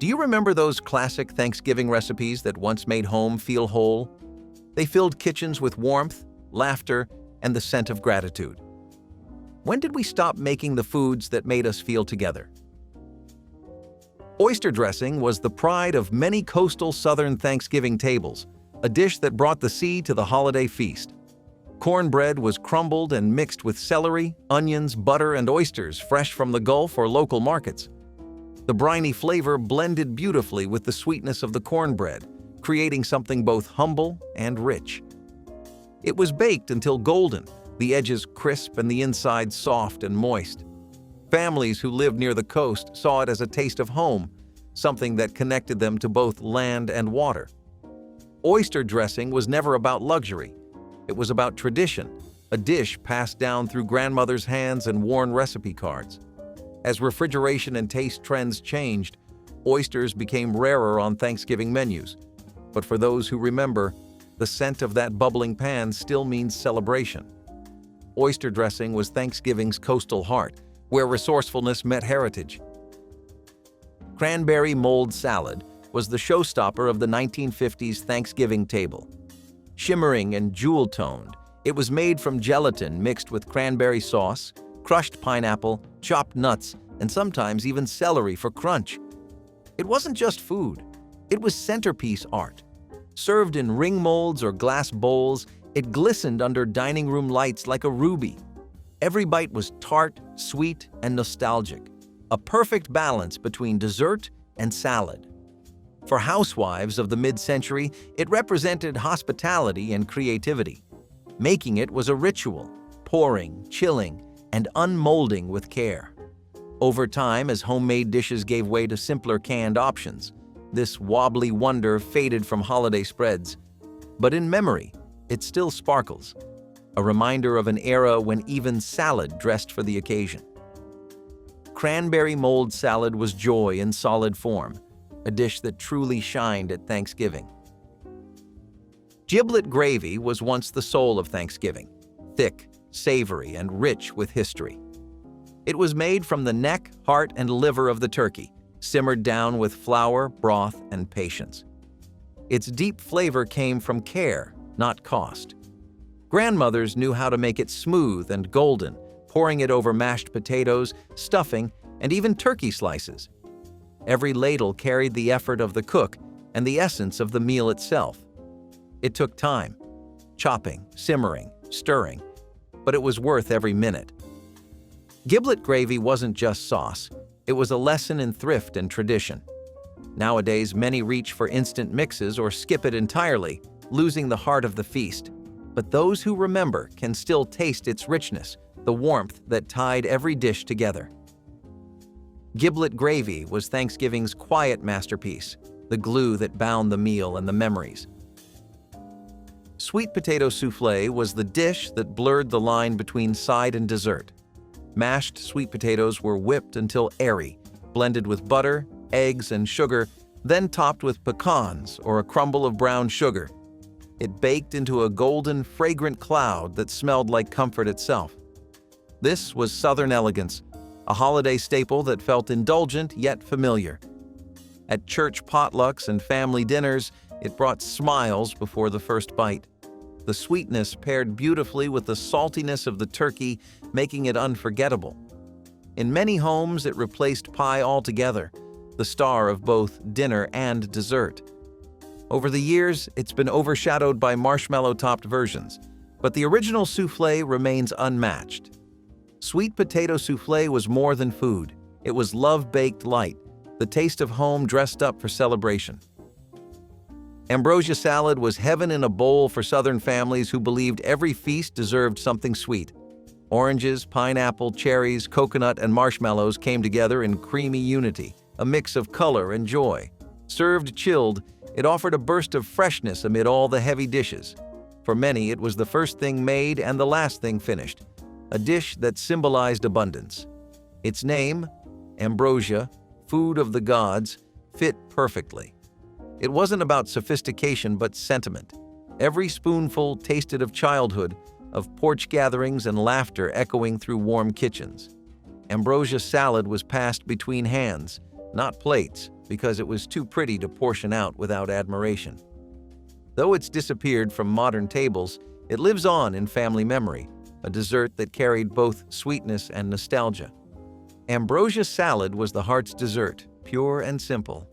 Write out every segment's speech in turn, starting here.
Do you remember those classic Thanksgiving recipes that once made home feel whole? They filled kitchens with warmth, laughter, and the scent of gratitude. When did we stop making the foods that made us feel together? Oyster dressing was the pride of many coastal southern Thanksgiving tables, a dish that brought the sea to the holiday feast. Cornbread was crumbled and mixed with celery, onions, butter, and oysters fresh from the Gulf or local markets. The briny flavor blended beautifully with the sweetness of the cornbread, creating something both humble and rich. It was baked until golden, the edges crisp and the inside soft and moist. Families who lived near the coast saw it as a taste of home, something that connected them to both land and water. Oyster dressing was never about luxury. It was about tradition, a dish passed down through grandmother's hands and worn recipe cards. As refrigeration and taste trends changed, oysters became rarer on Thanksgiving menus. But for those who remember, the scent of that bubbling pan still means celebration. Oyster dressing was Thanksgiving's coastal heart, where resourcefulness met heritage. Cranberry mold salad was the showstopper of the 1950s Thanksgiving table. Shimmering and jewel-toned, it was made from gelatin mixed with cranberry sauce, crushed pineapple, chopped nuts, and sometimes even celery for crunch. It wasn't just food, it was centerpiece art. Served in ring molds or glass bowls, it glistened under dining room lights like a ruby. Every bite was tart, sweet, and nostalgic, a perfect balance between dessert and salad. For housewives of the mid-century, it represented hospitality and creativity. Making it was a ritual, pouring, chilling, and unmolding with care. Over time, as homemade dishes gave way to simpler canned options, this wobbly wonder faded from holiday spreads. But in memory, it still sparkles, a reminder of an era when even salad dressed for the occasion. Cranberry mold salad was joy in solid form, a dish that truly shined at Thanksgiving. Giblet gravy was once the soul of Thanksgiving, thick, savory, and rich with history. It was made from the neck, heart, and liver of the turkey, simmered down with flour, broth, and patience. Its deep flavor came from care, not cost. Grandmothers knew how to make it smooth and golden, pouring it over mashed potatoes, stuffing, and even turkey slices. Every ladle carried the effort of the cook and the essence of the meal itself. It took time, chopping, simmering, stirring, but it was worth every minute. Giblet gravy wasn't just sauce, it was a lesson in thrift and tradition. Nowadays, many reach for instant mixes or skip it entirely, losing the heart of the feast. But those who remember can still taste its richness, the warmth that tied every dish together. Giblet gravy was Thanksgiving's quiet masterpiece, the glue that bound the meal and the memories. Sweet potato soufflé was the dish that blurred the line between side and dessert. Mashed sweet potatoes were whipped until airy, blended with butter, eggs, and sugar, then topped with pecans or a crumble of brown sugar. It baked into a golden, fragrant cloud that smelled like comfort itself. This was Southern elegance, a holiday staple that felt indulgent yet familiar. At church potlucks and family dinners, it brought smiles before the first bite. The sweetness paired beautifully with the saltiness of the turkey, making it unforgettable. In many homes, it replaced pie altogether, the star of both dinner and dessert. Over the years, it's been overshadowed by marshmallow-topped versions, but the original soufflé remains unmatched. Sweet potato soufflé was more than food. It was love-baked light, the taste of home dressed up for celebration. Ambrosia salad was heaven in a bowl for Southern families who believed every feast deserved something sweet. Oranges, pineapple, cherries, coconut, and marshmallows came together in creamy unity, a mix of color and joy. Served chilled, it offered a burst of freshness amid all the heavy dishes. For many, it was the first thing made and the last thing finished, a dish that symbolized abundance. Its name, Ambrosia, food of the gods, fit perfectly. It wasn't about sophistication but sentiment. Every spoonful tasted of childhood, of porch gatherings and laughter echoing through warm kitchens. Ambrosia salad was passed between hands, not plates, because it was too pretty to portion out without admiration. Though it's disappeared from modern tables, it lives on in family memory, a dessert that carried both sweetness and nostalgia. Ambrosia salad was the heart's dessert, pure and simple.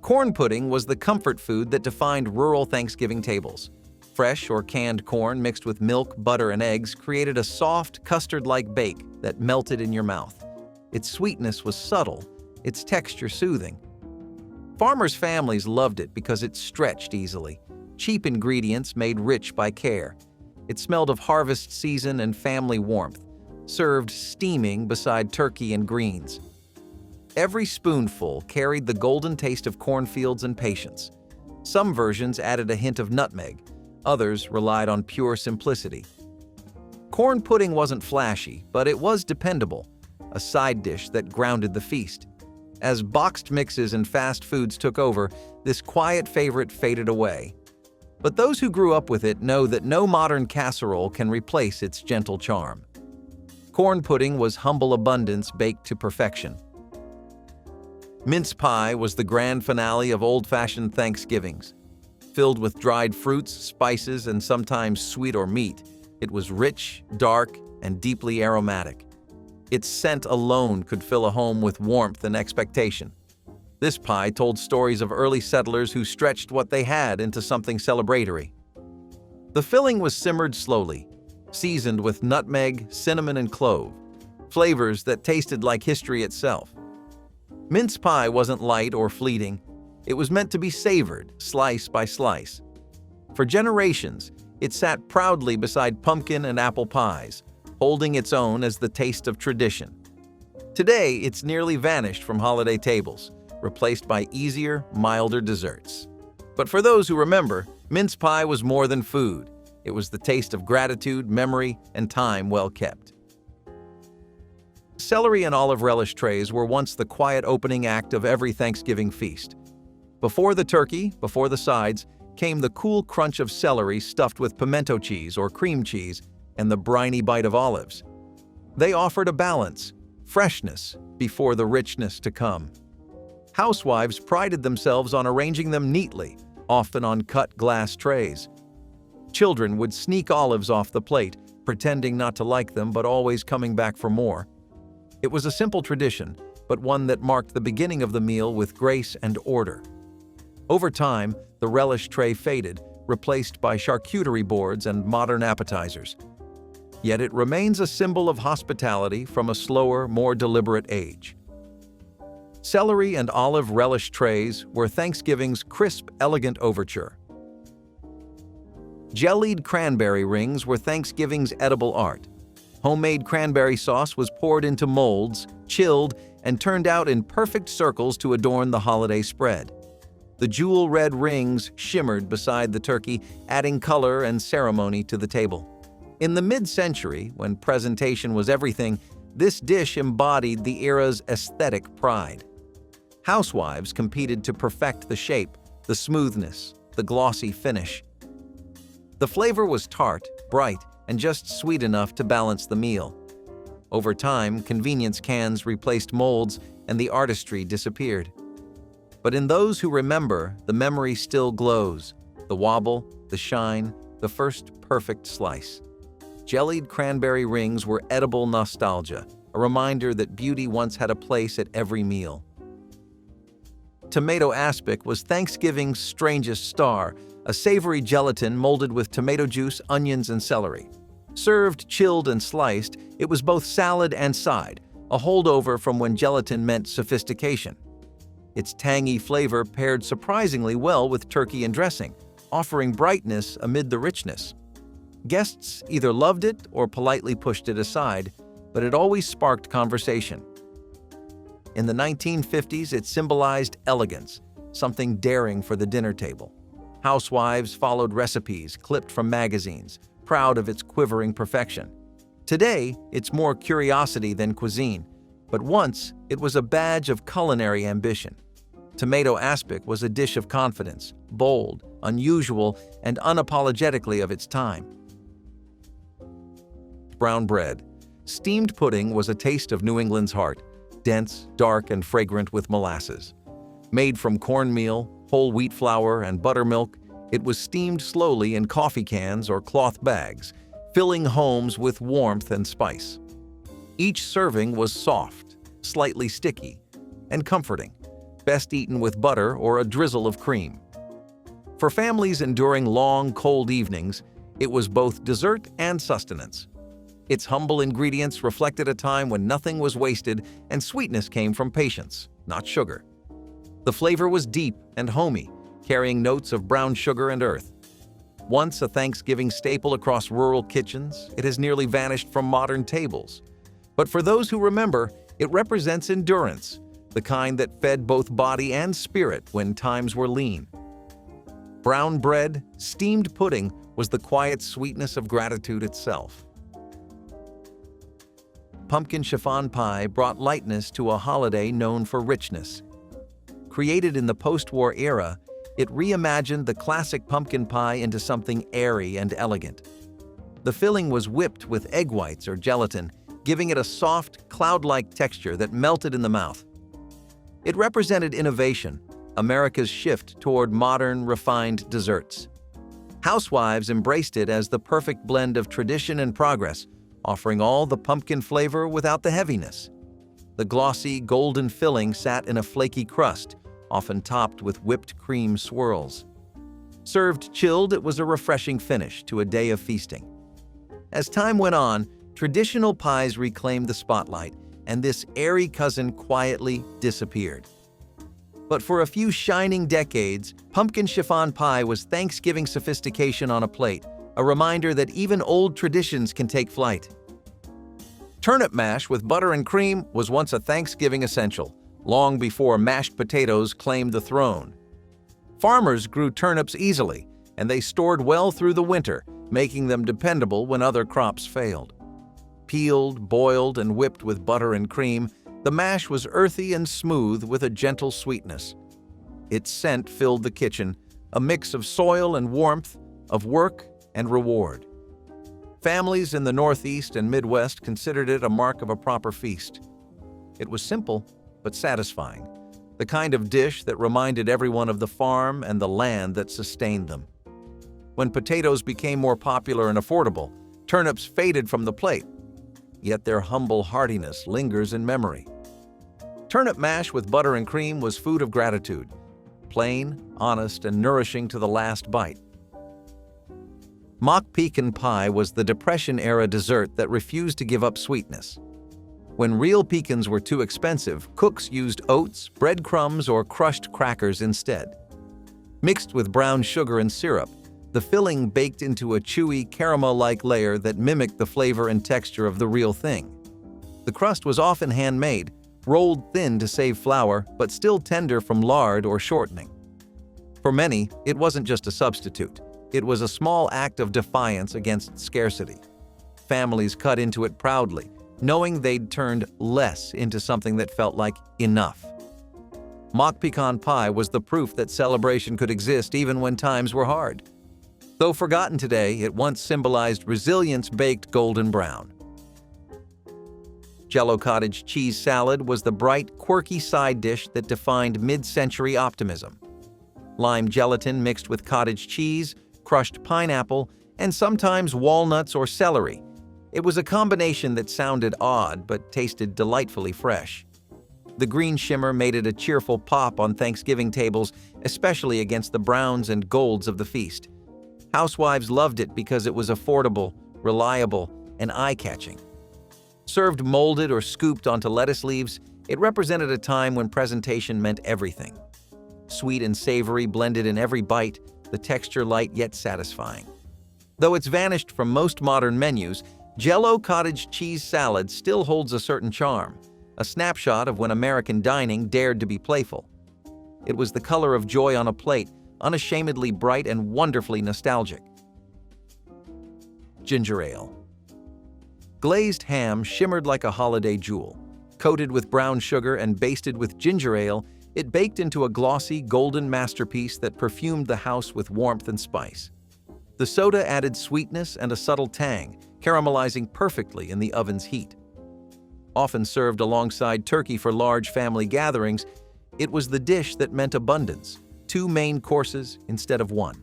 Corn pudding was the comfort food that defined rural Thanksgiving tables. Fresh or canned corn mixed with milk, butter, and eggs created a soft, custard-like bake that melted in your mouth. Its sweetness was subtle, its texture soothing. Farmers' families loved it because it stretched easily. Cheap ingredients made rich by care. It smelled of harvest season and family warmth, served steaming beside turkey and greens. Every spoonful carried the golden taste of cornfields and patience. Some versions added a hint of nutmeg, others relied on pure simplicity. Corn pudding wasn't flashy, but it was dependable, a side dish that grounded the feast. As boxed mixes and fast foods took over, this quiet favorite faded away. But those who grew up with it know that no modern casserole can replace its gentle charm. Corn pudding was humble abundance baked to perfection. Mince pie was the grand finale of old-fashioned Thanksgivings. Filled with dried fruits, spices, and sometimes sweet or meat, it was rich, dark, and deeply aromatic. Its scent alone could fill a home with warmth and expectation. This pie told stories of early settlers who stretched what they had into something celebratory. The filling was simmered slowly, seasoned with nutmeg, cinnamon, and clove, flavors that tasted like history itself. Mince pie wasn't light or fleeting. It was meant to be savored, slice by slice. For generations, it sat proudly beside pumpkin and apple pies, holding its own as the taste of tradition. Today, it's nearly vanished from holiday tables, replaced by easier, milder desserts. But for those who remember, mince pie was more than food. It was the taste of gratitude, memory, and time well kept. Celery and olive relish trays were once the quiet opening act of every Thanksgiving feast. Before the turkey, before the sides, came the cool crunch of celery stuffed with pimento cheese or cream cheese and the briny bite of olives. They offered a balance, freshness, before the richness to come. Housewives prided themselves on arranging them neatly, often on cut glass trays. Children would sneak olives off the plate, pretending not to like them but always coming back for more. It was a simple tradition, but one that marked the beginning of the meal with grace and order. Over time, the relish tray faded, replaced by charcuterie boards and modern appetizers. Yet it remains a symbol of hospitality from a slower, more deliberate age. Celery and olive relish trays were Thanksgiving's crisp, elegant overture. Jellied cranberry rings were Thanksgiving's edible art. Homemade cranberry sauce was poured into molds, chilled, and turned out in perfect circles to adorn the holiday spread. The jewel-red rings shimmered beside the turkey, adding color and ceremony to the table. In the mid-century, when presentation was everything, this dish embodied the era's aesthetic pride. Housewives competed to perfect the shape, the smoothness, the glossy finish. The flavor was tart, bright, and just sweet enough to balance the meal. Over time, convenience cans replaced molds and the artistry disappeared. But in those who remember, the memory still glows. The wobble, the shine, the first perfect slice. Jellied cranberry rings were edible nostalgia, a reminder that beauty once had a place at every meal. Tomato aspic was Thanksgiving's strangest star, a savory gelatin molded with tomato juice, onions, and celery. Served chilled and sliced, it was both salad and side, a holdover from when gelatin meant sophistication. Its tangy flavor paired surprisingly well with turkey and dressing, offering brightness amid the richness. Guests either loved it or politely pushed it aside, but it always sparked conversation. In the 1950s, it symbolized elegance, something daring for the dinner table. Housewives followed recipes clipped from magazines, proud of its quivering perfection. Today, it's more curiosity than cuisine, but once it was a badge of culinary ambition. Tomato aspic was a dish of confidence, bold, unusual, and unapologetically of its time. Brown bread. Steamed pudding was a taste of New England's heart. dense, dark, and fragrant with molasses. Made from cornmeal, whole wheat flour, and buttermilk, it was steamed slowly in coffee cans or cloth bags, filling homes with warmth and spice. Each serving was soft, slightly sticky, and comforting, best eaten with butter or a drizzle of cream. For families enduring long, cold evenings, it was both dessert and sustenance. Its humble ingredients reflected a time when nothing was wasted and sweetness came from patience, not sugar. The flavor was deep and homey, carrying notes of brown sugar and earth. Once a Thanksgiving staple across rural kitchens, it has nearly vanished from modern tables. But for those who remember, it represents endurance, the kind that fed both body and spirit when times were lean. Brown bread, steamed pudding was the quiet sweetness of gratitude itself. Pumpkin chiffon pie brought lightness to a holiday known for richness. Created in the post-war era, it reimagined the classic pumpkin pie into something airy and elegant. The filling was whipped with egg whites or gelatin, giving it a soft, cloud-like texture that melted in the mouth. It represented innovation, America's shift toward modern, refined desserts. Housewives embraced it as the perfect blend of tradition and progress, offering all the pumpkin flavor without the heaviness. The glossy, golden filling sat in a flaky crust, often topped with whipped cream swirls. Served chilled, it was a refreshing finish to a day of feasting. As time went on, traditional pies reclaimed the spotlight, and this airy cousin quietly disappeared. But for a few shining decades, pumpkin chiffon pie was Thanksgiving sophistication on a plate, a reminder that even old traditions can take flight. Turnip mash with butter and cream was once a Thanksgiving essential, long before mashed potatoes claimed the throne. Farmers grew turnips easily, and they stored well through the winter, making them dependable when other crops failed. Peeled, boiled, and whipped with butter and cream, the mash was earthy and smooth with a gentle sweetness. Its scent filled the kitchen, a mix of soil and warmth, of work and reward. Families in the Northeast and Midwest considered it a mark of a proper feast. It was simple, but satisfying, the kind of dish that reminded everyone of the farm and the land that sustained them. When potatoes became more popular and affordable, turnips faded from the plate, yet their humble heartiness lingers in memory. Turnip mash with butter and cream was food of gratitude, plain, honest, and nourishing to the last bite. Mock pecan pie was the Depression-era dessert that refused to give up sweetness. When real pecans were too expensive, cooks used oats, breadcrumbs, or crushed crackers instead. Mixed with brown sugar and syrup, the filling baked into a chewy, caramel-like layer that mimicked the flavor and texture of the real thing. The crust was often handmade, rolled thin to save flour, but still tender from lard or shortening. For many, it wasn't just a substitute. It was a small act of defiance against scarcity. Families cut into it proudly, knowing they'd turned less into something that felt like enough. Mock pecan pie was the proof that celebration could exist even when times were hard. Though forgotten today, it once symbolized resilience baked golden brown. Jello cottage cheese salad was the bright, quirky side dish that defined mid-century optimism. Lime gelatin mixed with cottage cheese, crushed pineapple, and sometimes walnuts or celery. It was a combination that sounded odd but tasted delightfully fresh. The green shimmer made it a cheerful pop on Thanksgiving tables, especially against the browns and golds of the feast. Housewives loved it because it was affordable, reliable, and eye-catching. Served molded or scooped onto lettuce leaves, it represented a time when presentation meant everything. Sweet and savory blended in every bite, the texture light yet satisfying. Though it's vanished from most modern menus, Jello cottage cheese salad still holds a certain charm, a snapshot of when American dining dared to be playful. It was the color of joy on a plate, unashamedly bright and wonderfully nostalgic. Ginger ale. Glazed ham shimmered like a holiday jewel. Coated with brown sugar and basted with ginger ale, it baked into a glossy, golden masterpiece that perfumed the house with warmth and spice. The soda added sweetness and a subtle tang, caramelizing perfectly in the oven's heat. Often served alongside turkey for large family gatherings, it was the dish that meant abundance, 2 main courses instead of 1.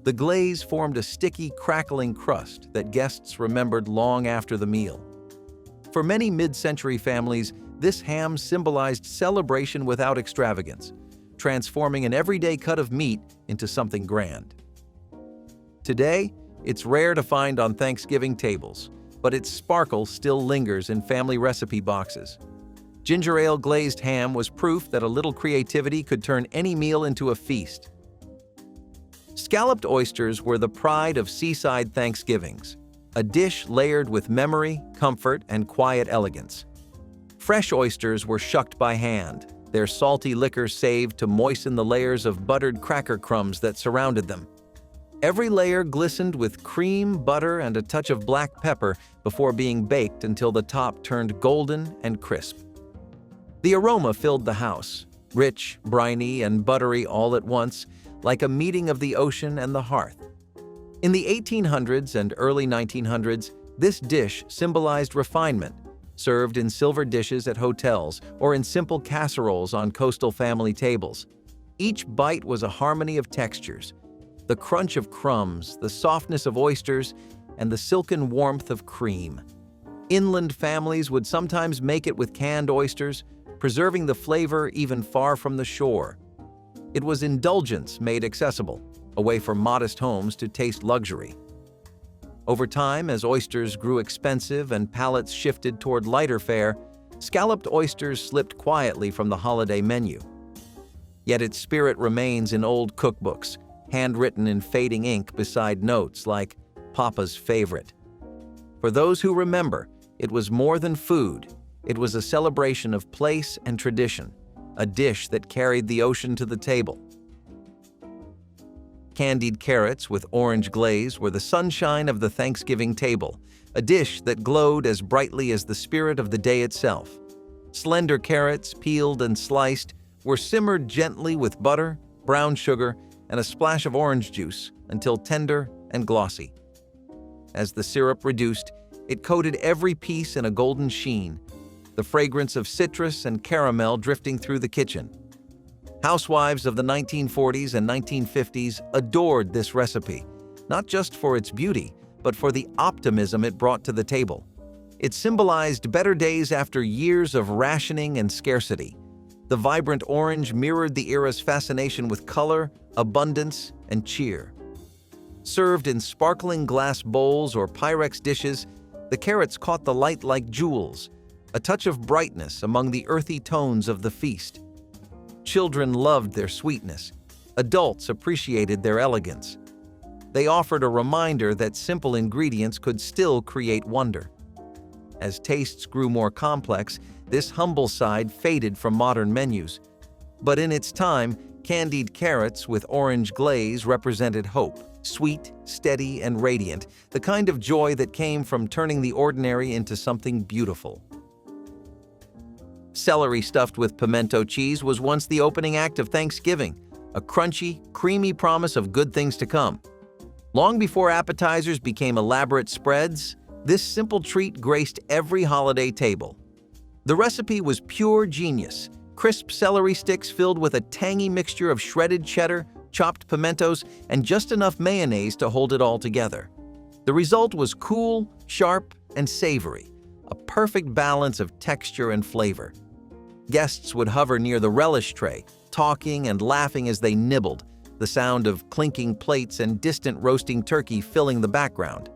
The glaze formed a sticky, crackling crust that guests remembered long after the meal. For many mid-century families, this ham symbolized celebration without extravagance, transforming an everyday cut of meat into something grand. Today, it's rare to find on Thanksgiving tables, but its sparkle still lingers in family recipe boxes. Ginger ale glazed ham was proof that a little creativity could turn any meal into a feast. Scalloped oysters were the pride of seaside Thanksgivings, a dish layered with memory, comfort, and quiet elegance. Fresh oysters were shucked by hand, their salty liquor saved to moisten the layers of buttered cracker crumbs that surrounded them. Every layer glistened with cream, butter, and a touch of black pepper before being baked until the top turned golden and crisp. The aroma filled the house, rich, briny, and buttery all at once, like a meeting of the ocean and the hearth. In the 1800s and early 1900s, this dish symbolized refinement, served in silver dishes at hotels or in simple casseroles on coastal family tables. Each bite was a harmony of textures, the crunch of crumbs, the softness of oysters, and the silken warmth of cream. Inland families would sometimes make it with canned oysters, preserving the flavor even far from the shore. It was indulgence made accessible, a way for modest homes to taste luxury. Over time, as oysters grew expensive and palates shifted toward lighter fare, scalloped oysters slipped quietly from the holiday menu. Yet its spirit remains in old cookbooks, handwritten in fading ink beside notes like "Papa's favorite." For those who remember, it was more than food. It was a celebration of place and tradition, a dish that carried the ocean to the table. Candied carrots with orange glaze were the sunshine of the Thanksgiving table, a dish that glowed as brightly as the spirit of the day itself. Slender carrots, peeled and sliced, were simmered gently with butter, brown sugar, and a splash of orange juice until tender and glossy. As the syrup reduced, it coated every piece in a golden sheen, the fragrance of citrus and caramel drifting through the kitchen. Housewives of the 1940s and 1950s adored this recipe, not just for its beauty, but for the optimism it brought to the table. It symbolized better days after years of rationing and scarcity. The vibrant orange mirrored the era's fascination with color, abundance, and cheer. Served in sparkling glass bowls or Pyrex dishes, the carrots caught the light like jewels, a touch of brightness among the earthy tones of the feast. Children loved their sweetness. Adults appreciated their elegance. They offered a reminder that simple ingredients could still create wonder. As tastes grew more complex, this humble side faded from modern menus. But in its time, candied carrots with orange glaze represented hope, sweet, steady, and radiant, the kind of joy that came from turning the ordinary into something beautiful. Celery stuffed with pimento cheese was once the opening act of Thanksgiving, a crunchy, creamy promise of good things to come. Long before appetizers became elaborate spreads, this simple treat graced every holiday table. The recipe was pure genius, crisp celery sticks filled with a tangy mixture of shredded cheddar, chopped pimentos, and just enough mayonnaise to hold it all together. The result was cool, sharp, and savory, a perfect balance of texture and flavor. Guests would hover near the relish tray, talking and laughing as they nibbled, the sound of clinking plates and distant roasting turkey filling the background.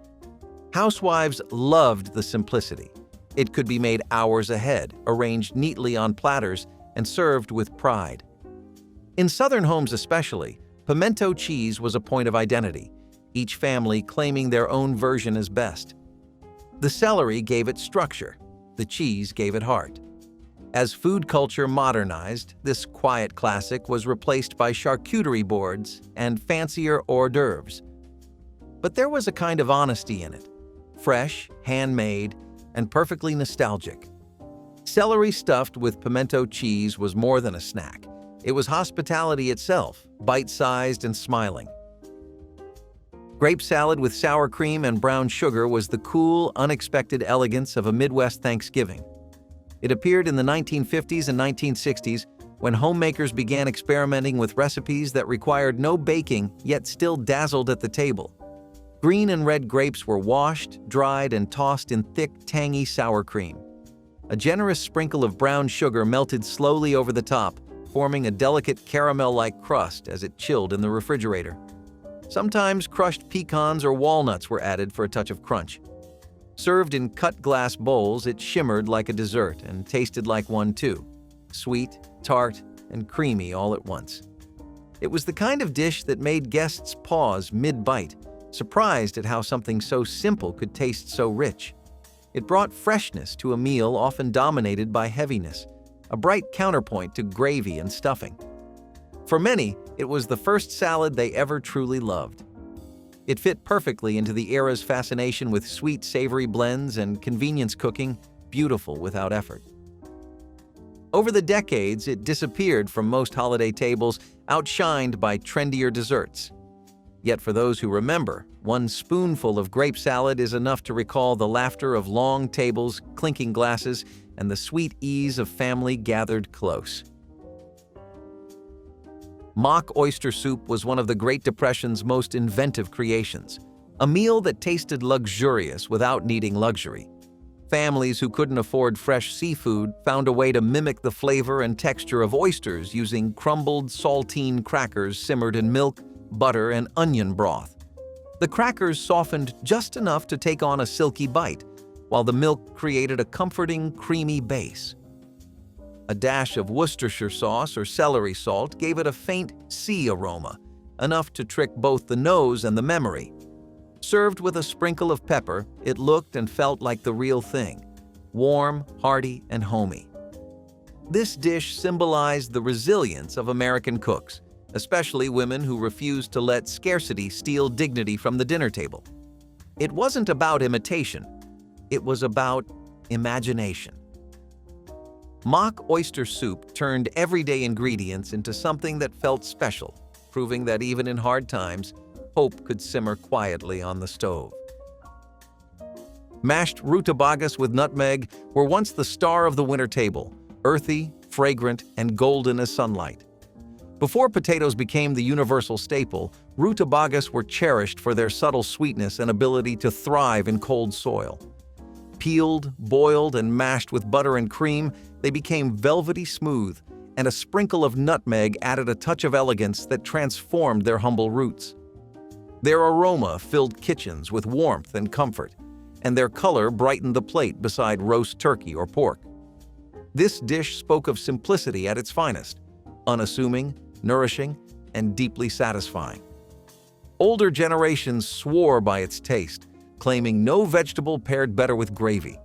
Housewives loved the simplicity. It could be made hours ahead, arranged neatly on platters, and served with pride. In Southern homes especially, pimento cheese was a point of identity, each family claiming their own version as best. The celery gave it structure, the cheese gave it heart. As food culture modernized, this quiet classic was replaced by charcuterie boards and fancier hors d'oeuvres. But there was a kind of honesty in it, fresh, handmade, and perfectly nostalgic. Celery stuffed with pimento cheese was more than a snack. It was hospitality itself, bite-sized and smiling. Grape salad with sour cream and brown sugar was the cool, unexpected elegance of a Midwest Thanksgiving. It appeared in the 1950s and 1960s when homemakers began experimenting with recipes that required no baking yet still dazzled at the table. Green and red grapes were washed, dried, and tossed in thick, tangy sour cream. A generous sprinkle of brown sugar melted slowly over the top, forming a delicate caramel-like crust as it chilled in the refrigerator. Sometimes crushed pecans or walnuts were added for a touch of crunch. Served in cut glass bowls, it shimmered like a dessert and tasted like one too. Sweet, tart, and creamy all at once. It was the kind of dish that made guests pause mid-bite, surprised at how something so simple could taste so rich. It brought freshness to a meal often dominated by heaviness, a bright counterpoint to gravy and stuffing. For many, it was the first salad they ever truly loved. It fit perfectly into the era's fascination with sweet, savory blends and convenience cooking, beautiful without effort. Over the decades, it disappeared from most holiday tables, outshined by trendier desserts. Yet for those who remember, one spoonful of grape salad is enough to recall the laughter of long tables, clinking glasses, and the sweet ease of family gathered close. Mock oyster soup was one of the Great Depression's most inventive creations, a meal that tasted luxurious without needing luxury. Families who couldn't afford fresh seafood found a way to mimic the flavor and texture of oysters using crumbled saltine crackers simmered in milk, butter, and onion broth. The crackers softened just enough to take on a silky bite, while the milk created a comforting, creamy base. A dash of Worcestershire sauce or celery salt gave it a faint sea aroma, enough to trick both the nose and the memory. Served with a sprinkle of pepper, it looked and felt like the real thing, warm, hearty, and homey. This dish symbolized the resilience of American cooks, especially women who refused to let scarcity steal dignity from the dinner table. It wasn't about imitation, it was about imagination. Mock oyster soup turned everyday ingredients into something that felt special, proving that even in hard times, hope could simmer quietly on the stove. Mashed rutabagas with nutmeg were once the star of the winter table, earthy, fragrant, and golden as sunlight. Before potatoes became the universal staple, rutabagas were cherished for their subtle sweetness and ability to thrive in cold soil. Peeled, boiled, and mashed with butter and cream, they became velvety smooth, and a sprinkle of nutmeg added a touch of elegance that transformed their humble roots. Their aroma filled kitchens with warmth and comfort, and their color brightened the plate beside roast turkey or pork. This dish spoke of simplicity at its finest, unassuming, nourishing, and deeply satisfying. Older generations swore by its taste, claiming no vegetable paired better with gravy.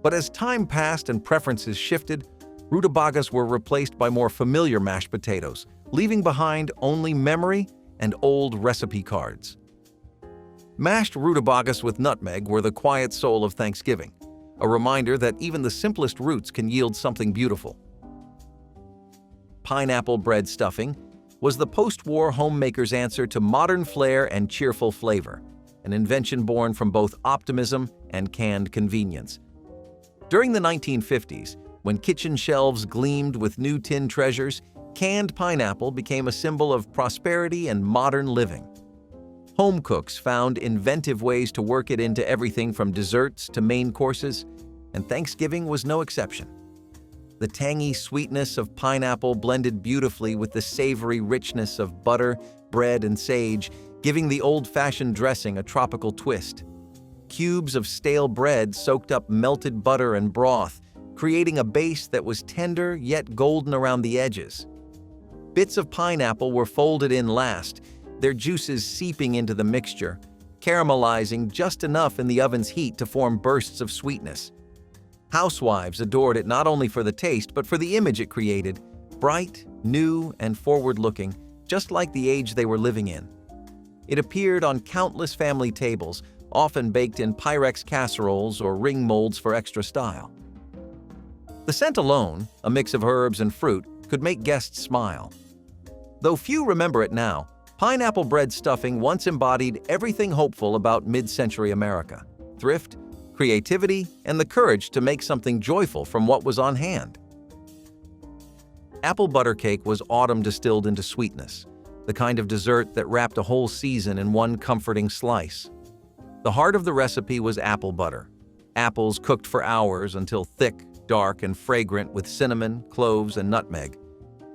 But as time passed and preferences shifted, rutabagas were replaced by more familiar mashed potatoes, leaving behind only memory and old recipe cards. Mashed rutabagas with nutmeg were the quiet soul of Thanksgiving, a reminder that even the simplest roots can yield something beautiful. Pineapple bread stuffing was the post-war homemaker's answer to modern flair and cheerful flavor, an invention born from both optimism and canned convenience. During the 1950s, when kitchen shelves gleamed with new tin treasures, canned pineapple became a symbol of prosperity and modern living. Home cooks found inventive ways to work it into everything from desserts to main courses, and Thanksgiving was no exception. The tangy sweetness of pineapple blended beautifully with the savory richness of butter, bread, and sage, giving the old-fashioned dressing a tropical twist. Cubes of stale bread soaked up melted butter and broth, creating a base that was tender yet golden around the edges. Bits of pineapple were folded in last, their juices seeping into the mixture, caramelizing just enough in the oven's heat to form bursts of sweetness. Housewives adored it not only for the taste but for the image it created, bright, new, and forward-looking, just like the age they were living in. It appeared on countless family tables, often baked in Pyrex casseroles or ring molds for extra style. The scent alone, a mix of herbs and fruit, could make guests smile. Though few remember it now, Pineapple bread stuffing once embodied everything hopeful about mid-century America: thrift, creativity, and the courage to make something joyful from what was on hand. Apple buttercake was autumn distilled into sweetness, the kind of dessert that wrapped a whole season in one comforting slice. The heart of the recipe was apple butter. Apples cooked for hours until thick, dark, and fragrant with cinnamon, cloves, and nutmeg.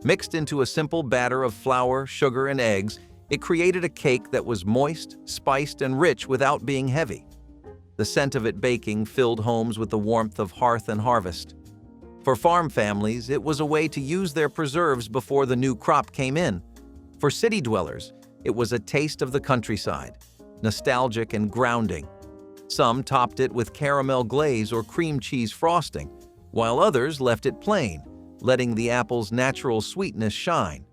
Mixed into a simple batter of flour, sugar, and eggs, it created a cake that was moist, spiced, and rich without being heavy. The scent of it baking filled homes with the warmth of hearth and harvest. For farm families, it was a way to use their preserves before the new crop came in. For city dwellers, it was a taste of the countryside, nostalgic and grounding. Some topped it with caramel glaze or cream cheese frosting, while others left it plain, letting the apple's natural sweetness shine.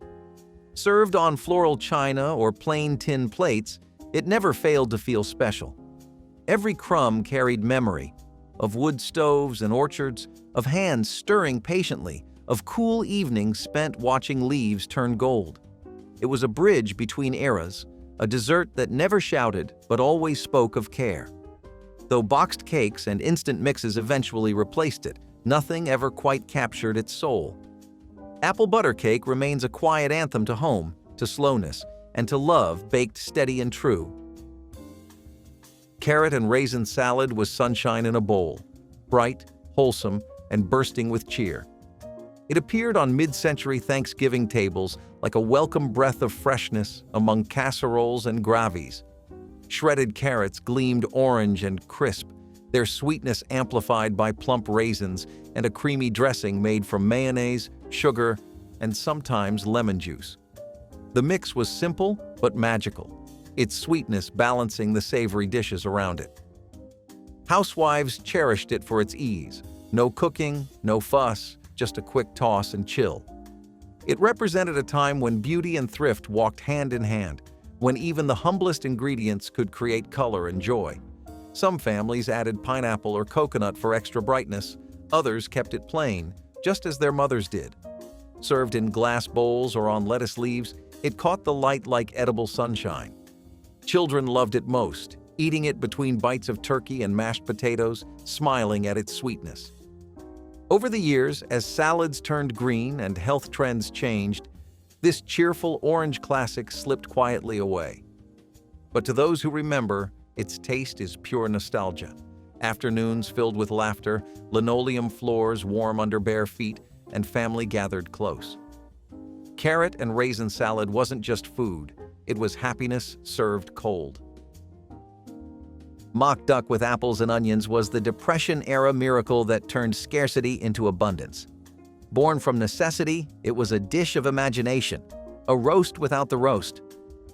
Served on floral china or plain tin plates, it never failed to feel special. Every crumb carried memory of wood stoves and orchards, of hands stirring patiently, of cool evenings spent watching leaves turn gold. It was a bridge between eras, a dessert that never shouted but always spoke of care. Though boxed cakes and instant mixes eventually replaced it, nothing ever quite captured its soul. Apple butter cake remains a quiet anthem to home, to slowness, and to love baked steady and true. Carrot and raisin salad was sunshine in a bowl, bright, wholesome, and bursting with cheer. It appeared on mid-century Thanksgiving tables like a welcome breath of freshness among casseroles and gravies. Shredded carrots gleamed orange and crisp, their sweetness amplified by plump raisins and a creamy dressing made from mayonnaise, sugar, and sometimes lemon juice. The mix was simple but magical, its sweetness balancing the savory dishes around it. Housewives cherished it for its ease. No cooking, no fuss, just a quick toss and chill. It represented a time when beauty and thrift walked hand in hand, when even the humblest ingredients could create color and joy. Some families added pineapple or coconut for extra brightness, others kept it plain, just as their mothers did. Served in glass bowls or on lettuce leaves, it caught the light like edible sunshine. Children loved it most, eating it between bites of turkey and mashed potatoes, smiling at its sweetness. Over the years, as salads turned green and health trends changed, this cheerful orange classic slipped quietly away. But to those who remember, its taste is pure nostalgia. Afternoons filled with laughter, linoleum floors warm under bare feet, and family gathered close. Carrot and raisin salad wasn't just food, it was happiness served cold. Mockduck with apples and onions was the Depression-era miracle that turned scarcity into abundance. Born from necessity, it was a dish of imagination, a roast without the roast.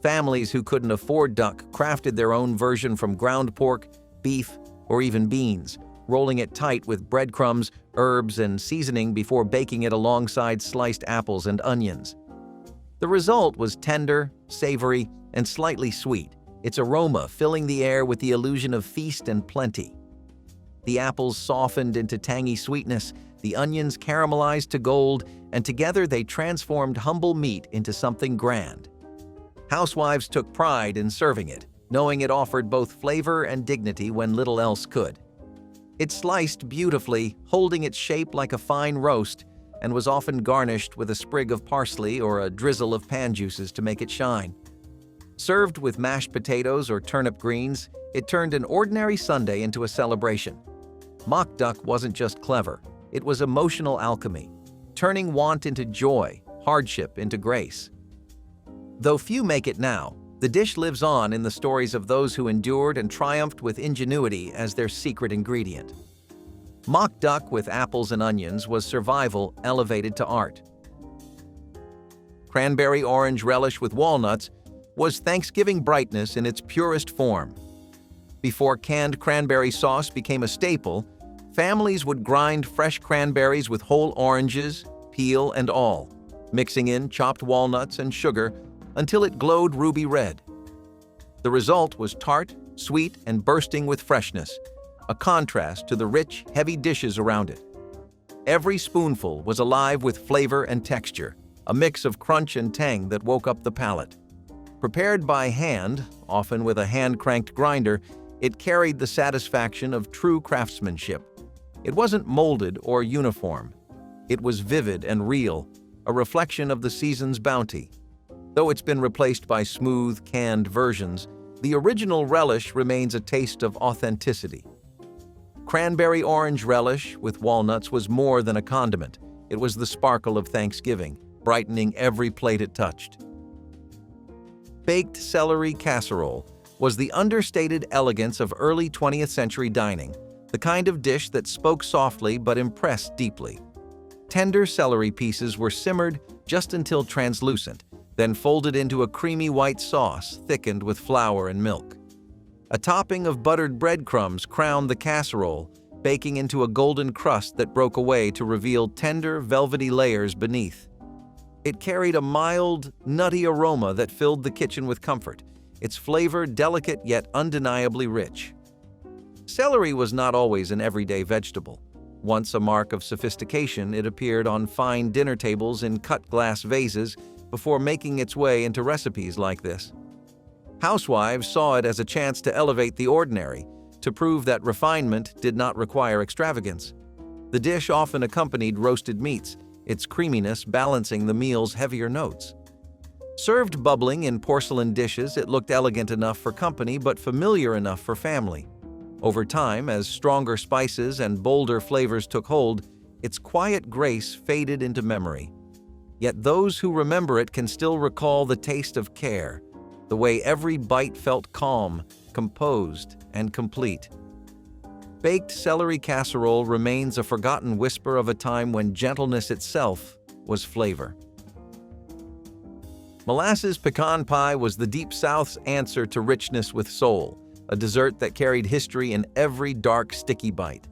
Families who couldn't afford duck crafted their own version from ground pork, beef, or even beans, rolling it tight with breadcrumbs, herbs, and seasoning before baking it alongside sliced apples and onions. The result was tender, savory, and slightly sweet, its aroma filling the air with the illusion of feast and plenty. The apples softened into tangy sweetness, the onions caramelized to gold, and together they transformed humble meat into something grand. Housewives took pride in serving it, knowing it offered both flavor and dignity when little else could. It sliced beautifully, holding its shape like a fine roast, and was often garnished with a sprig of parsley or a drizzle of pan juices to make it shine. Served with mashed potatoes or turnip greens, it turned an ordinary Sunday into a celebration. Mockduck wasn't just clever, it was emotional alchemy, turning want into joy, hardship into grace. Though few make it now, the dish lives on in the stories of those who endured and triumphed with ingenuity as their secret ingredient. Mockduck with apples and onions was survival elevated to art. Cranberry orange relish with walnuts was Thanksgiving brightness in its purest form. Before canned cranberry sauce became a staple, families would grind fresh cranberries with whole oranges, peel and all, mixing in chopped walnuts and sugar until it glowed ruby red. The result was tart, sweet, and bursting with freshness, a contrast to the rich, heavy dishes around it. Every spoonful was alive with flavor and texture, a mix of crunch and tang that woke up the palate. Prepared by hand, often with a hand-cranked grinder, it carried the satisfaction of true craftsmanship. It wasn't molded or uniform. It was vivid and real, a reflection of the season's bounty. Though it's been replaced by smooth, canned versions, the original relish remains a taste of authenticity. Cranberry orange relish with walnuts was more than a condiment. It was the sparkle of Thanksgiving, brightening every plate it touched. Baked celery casserole was the understated elegance of early 20th century dining, the kind of dish that spoke softly but impressed deeply. Tender celery pieces were simmered just until translucent, then folded into a creamy white sauce thickened with flour and milk. A topping of buttered breadcrumbs crowned the casserole, baking into a golden crust that broke away to reveal tender, velvety layers beneath. It carried a mild, nutty aroma that filled the kitchen with comfort, its flavor delicate yet undeniably rich. Celery was not always an everyday vegetable. Once a mark of sophistication, it appeared on fine dinner tables in cut glass vases before making its way into recipes like this. Housewives saw it as a chance to elevate the ordinary, to prove that refinement did not require extravagance. The dish often accompanied roasted meats, its creaminess balancing the meal's heavier notes. Served bubbling in porcelain dishes, it looked elegant enough for company but familiar enough for family. Over time, as stronger spices and bolder flavors took hold, its quiet grace faded into memory. Yet those who remember it can still recall the taste of care, the way every bite felt calm, composed, and complete. Baked celery casserole remains a forgotten whisper of a time when gentleness itself was flavor. Molasses pecan pie was the Deep South's answer to richness with soul, a dessert that carried history in every dark, sticky bite.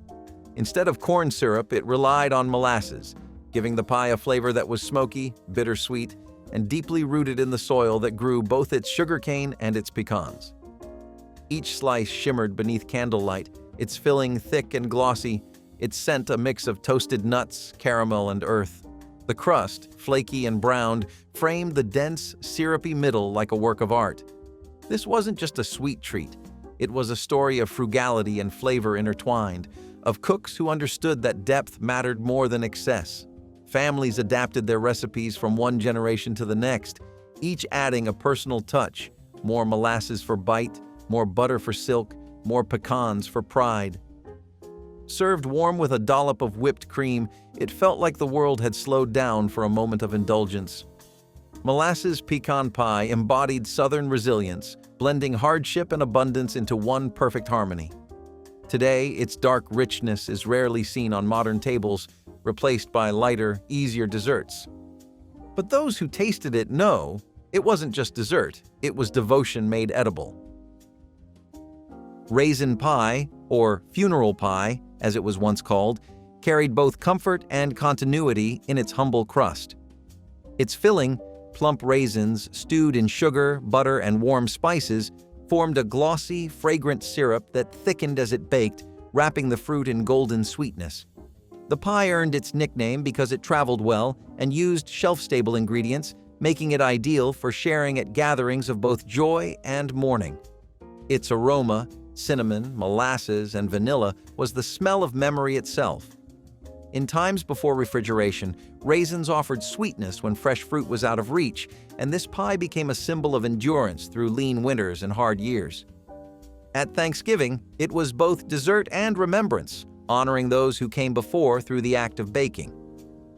Instead of corn syrup, it relied on molasses, giving the pie a flavor that was smoky, bittersweet, and deeply rooted in the soil that grew both its sugarcane and its pecans. Each slice shimmered beneath candlelight, its filling thick and glossy, its scent a mix of toasted nuts, caramel, and earth. The crust, flaky and browned, framed the dense, syrupy middle like a work of art. This wasn't just a sweet treat. It was a story of frugality and flavor intertwined, of cooks who understood that depth mattered more than excess. Families adapted their recipes from one generation to the next, each adding a personal touch, more molasses for bite, more butter for silk, more pecans for pride. Served warm with a dollop of whipped cream, it felt like the world had slowed down for a moment of indulgence. Molasses pecan pie embodied Southern resilience, blending hardship and abundance into one perfect harmony. Today, its dark richness is rarely seen on modern tables, replaced by lighter, easier desserts. But those who tasted it know it wasn't just dessert, it was devotion made edible. Raisin pie, or funeral pie, as it was once called, carried both comfort and continuity in its humble crust. Its filling, plump raisins stewed in sugar, butter, and warm spices, formed a glossy, fragrant syrup that thickened as it baked, wrapping the fruit in golden sweetness. The pie earned its nickname because it traveled well and used shelf-stable ingredients, making it ideal for sharing at gatherings of both joy and mourning. Its aroma, cinnamon, molasses, and vanilla, was the smell of memory itself. In times before refrigeration, raisins offered sweetness when fresh fruit was out of reach, and this pie became a symbol of endurance through lean winters and hard years. At Thanksgiving, it was both dessert and remembrance, honoring those who came before through the act of baking.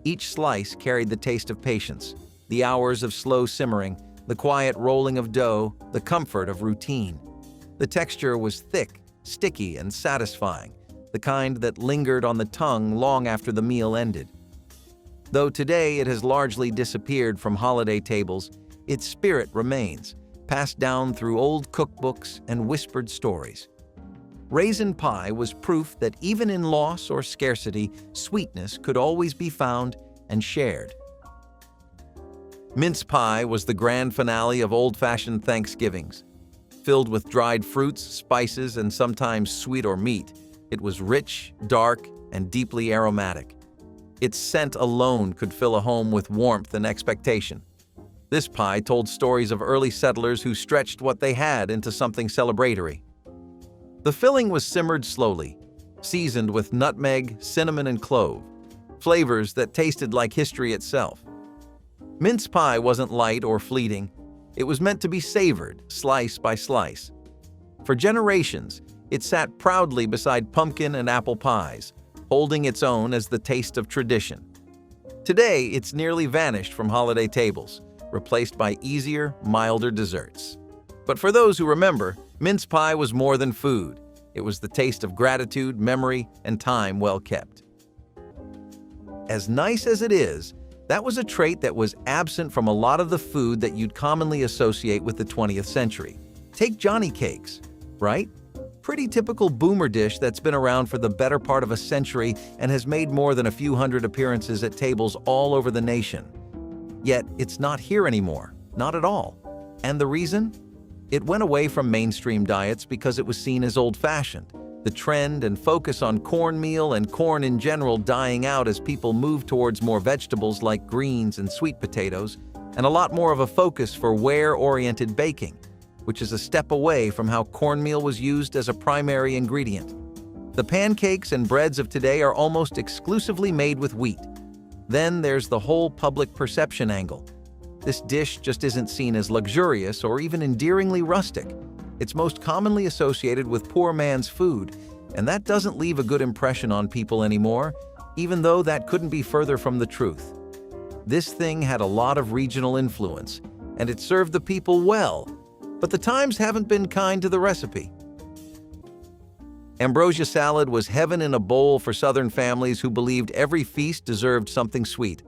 Each slice carried the taste of patience, the hours of slow simmering, the quiet rolling of dough, the comfort of routine. The texture was thick, sticky, and satisfying, the kind that lingered on the tongue long after the meal ended. Though today it has largely disappeared from holiday tables, its spirit remains, passed down through old cookbooks and whispered stories. Raisin pie was proof that even in loss or scarcity, sweetness could always be found and shared. Mince pie was the grand finale of old-fashioned Thanksgivings. Filled with dried fruits, spices, and sometimes sweet or meat, it was rich, dark, and deeply aromatic. Its scent alone could fill a home with warmth and expectation. This pie told stories of early settlers who stretched what they had into something celebratory. The filling was simmered slowly, seasoned with nutmeg, cinnamon, and clove, flavors that tasted like history itself. Mince pie wasn't light or fleeting. It was meant to be savored, slice by slice. For generations, it sat proudly beside pumpkin and apple pies, holding its own as the taste of tradition. Today, it's nearly vanished from holiday tables, replaced by easier, milder desserts. But for those who remember, mince pie was more than food. It was the taste of gratitude, memory, and time well kept. As nice as it is, that was a trait that was absent from a lot of the food that you'd commonly associate with the 20th century. Take Johnny cakes, right? Pretty typical boomer dish that's been around for the better part of a century and has made more than a few hundred appearances at tables all over the nation. Yet, it's not here anymore, not at all. And the reason? It went away from mainstream diets because it was seen as old-fashioned. The trend and focus on cornmeal and corn in general dying out as people moved towards more vegetables like greens and sweet potatoes, and a lot more of a focus for wear-oriented baking, which is a step away from how cornmeal was used as a primary ingredient. The pancakes and breads of today are almost exclusively made with wheat. Then there's the whole public perception angle. This dish just isn't seen as luxurious or even endearingly rustic. It's most commonly associated with poor man's food, and that doesn't leave a good impression on people anymore, even though that couldn't be further from the truth. This thing had a lot of regional influence, and it served the people well, but the times haven't been kind to the recipe. Ambrosia salad was heaven in a bowl for Southern families who believed every feast deserved something sweet.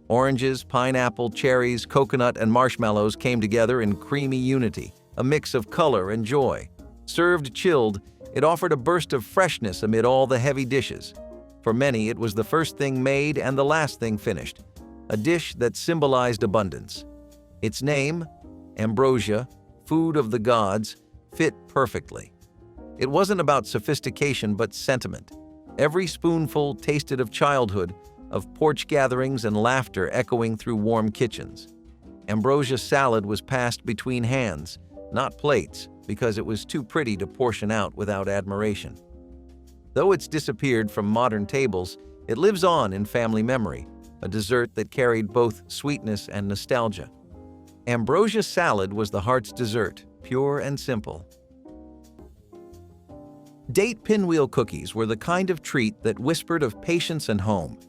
Oranges, pineapple, cherries, coconut, and marshmallows came together in creamy unity, a mix of color and joy. Served chilled, it offered a burst of freshness amid all the heavy dishes. For many, it was the first thing made and the last thing finished, a dish that symbolized abundance. Its name, Ambrosia, food of the gods, fit perfectly. It wasn't about sophistication but sentiment. Every spoonful tasted of childhood, of porch gatherings and laughter echoing through warm kitchens. Ambrosia salad was passed between hands, not plates, because it was too pretty to portion out without admiration. Though it's disappeared from modern tables, it lives on in family memory, a dessert that carried both sweetness and nostalgia. Ambrosia salad was the heart's dessert, pure and simple. Date pinwheel cookies were the kind of treat that whispered of patience and home.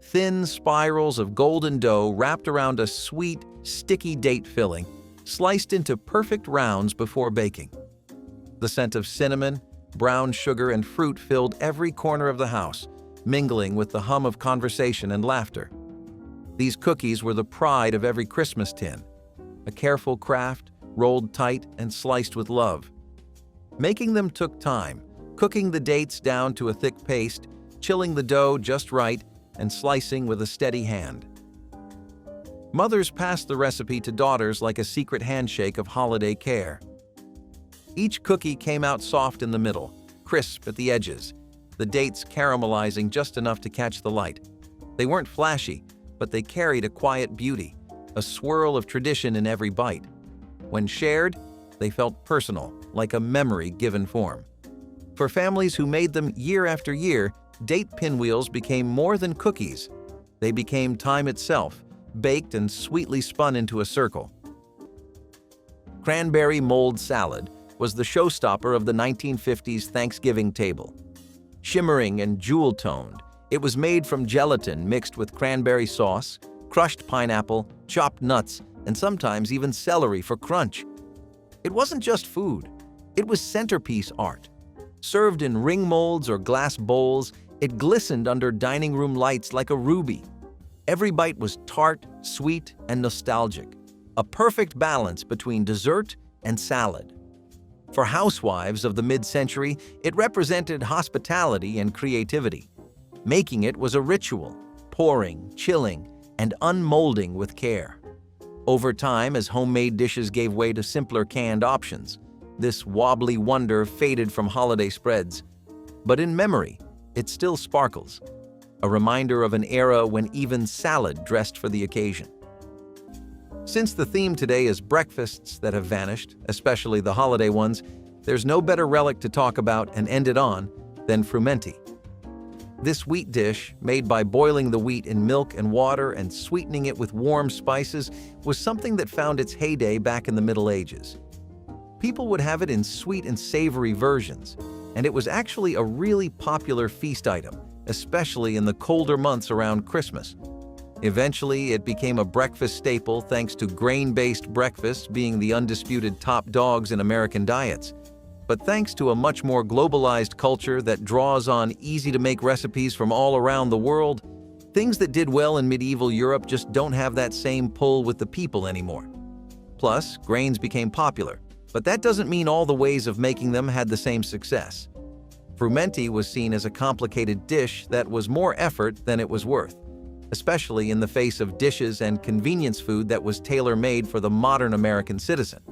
Thin spirals of golden dough wrapped around a sweet, sticky date filling, sliced into perfect rounds before baking. The scent of cinnamon, brown sugar, and fruit filled every corner of the house, mingling with the hum of conversation and laughter. These cookies were the pride of every Christmas tin, a careful craft, rolled tight and sliced with love. Making them took time, cooking the dates down to a thick paste, chilling the dough just right, and slicing with a steady hand. Mothers passed the recipe to daughters like a secret handshake of holiday care. Each cookie came out soft in the middle, crisp at the edges, the dates caramelizing just enough to catch the light. They weren't flashy, but they carried a quiet beauty, a swirl of tradition in every bite. When shared, they felt personal, like a memory given form. For families who made them year after year, date pinwheels became more than cookies. They became time itself, baked and sweetly spun into a circle. Cranberry mold salad was the showstopper of the 1950s Thanksgiving table. Shimmering and jewel-toned, it was made from gelatin mixed with cranberry sauce, crushed pineapple, chopped nuts, and sometimes even celery for crunch. It wasn't just food, it was centerpiece art. Served in ring molds or glass bowls, it glistened under dining room lights like a ruby. Every bite was tart, sweet, and nostalgic, a perfect balance between dessert and salad. For housewives of the mid-century, it represented hospitality and creativity. Making it was a ritual, pouring, chilling, and unmolding with care. Over time, as homemade dishes gave way to simpler canned options, this wobbly wonder faded from holiday spreads. But in memory, it still sparkles, a reminder of an era when even salad dressed for the occasion. Since the theme today is breakfasts that have vanished, especially the holiday ones, there's no better relic to talk about and end it on than frumenty. This wheat dish, made by boiling the wheat in milk and water and sweetening it with warm spices, was something that found its heyday back in the Middle Ages. People would have it in sweet and savory versions, and it was actually a really popular feast item, especially in the colder months around Christmas. Eventually, it became a breakfast staple thanks to grain-based breakfasts being the undisputed top dogs in American diets. But thanks to a much more globalized culture that draws on easy-to-make recipes from all around the world, things that did well in medieval Europe just don't have that same pull with the people anymore. Plus, grains became popular, but that doesn't mean all the ways of making them had the same success. Frumenty was seen as a complicated dish that was more effort than it was worth, especially in the face of dishes and convenience food that was tailor-made for the modern American citizen.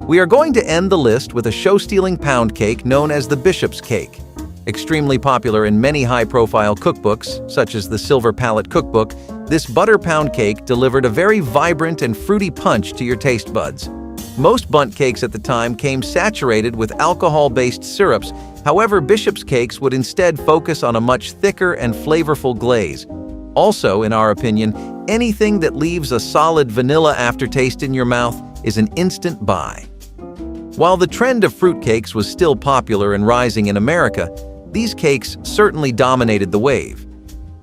We are going to end the list with a show-stealing pound cake known as the Bishop's Cake. Extremely popular in many high-profile cookbooks, such as the Silver Palette Cookbook, this butter pound cake delivered a very vibrant and fruity punch to your taste buds. Most bundt cakes at the time came saturated with alcohol-based syrups. However, Bishop's cakes would instead focus on a much thicker and flavorful glaze. Also, in our opinion, anything that leaves a solid vanilla aftertaste in your mouth is an instant buy. While the trend of fruitcakes was still popular and rising in America, these cakes certainly dominated the wave.